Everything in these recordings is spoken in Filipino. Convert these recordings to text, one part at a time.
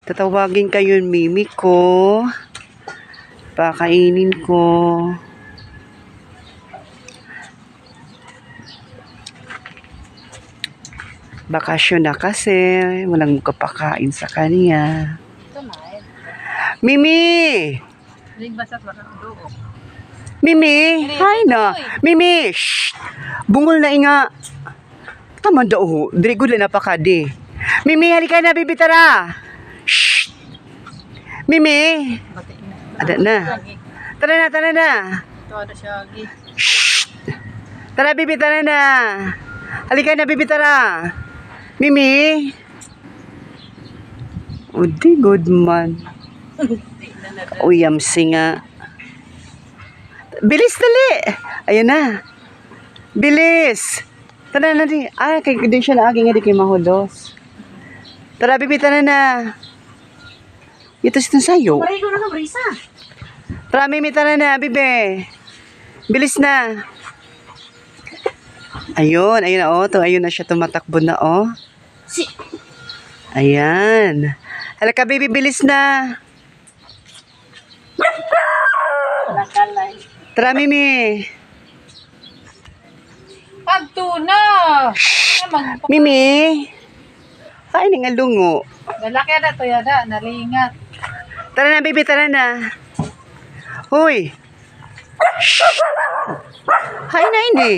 Tatawagin kayo Mimi ko. Pakainin ko. Bakasyon na kasi. Walang kapakain sa kanya. Mimi! Mimi! Hi na! Mimi! Shh! Bungol na inga. Tama daw. Diri gud na pakadi. Mimi, halika na, bibi, tara! Shh! Mimi! Ada na. Tara na, tara na. Shh! Tara, bibi, tara na. Halika na, bibi, tara. Mimi! O, di good man. Uyam singa. Bilis, dali! Ayan na. Bilis! Tara na di. Ay, kay di siya na aging, hindi kayo mahulos. Tara, bibi, tara na. Ito siya sa'yo. Marigo na brisa. Tara, Mimi, tara na, bibi. Bilis na. Ayun, ayun na, oh. Ayun na siya, tumatakbo na, oh. Ayan. Halika, baby, bilis na. Tara, Mimi. Pagto na. Mimi. Kain nga lungo. Lalaki na to yada, nalingat. Tara na, baby, tara na. Hoy. Hay na, hindi.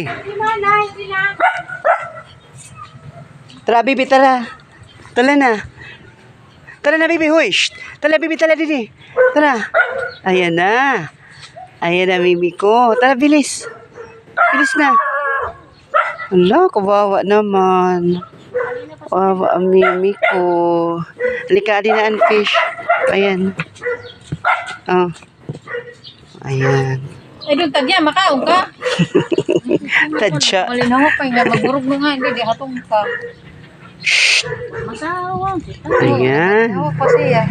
Tara, baby, tara. Tara na. Tara na, baby, hoy. Shh. Tara, baby, tara didi. Tara. Ayan na. Ayan na, Mimi ko. Tara, bilis. Bilis na. Ala, kawawa naman. Kawawa ang Mimi ko. Halika, di na ang fish. Ayan. Oh. Ayan. Ay, doon tadya, makaong ka. Tadya. Malinaw pa nga, magburog mo nga, hindi, di hatong ka. Masawang. Ayan. Masawang pa siya.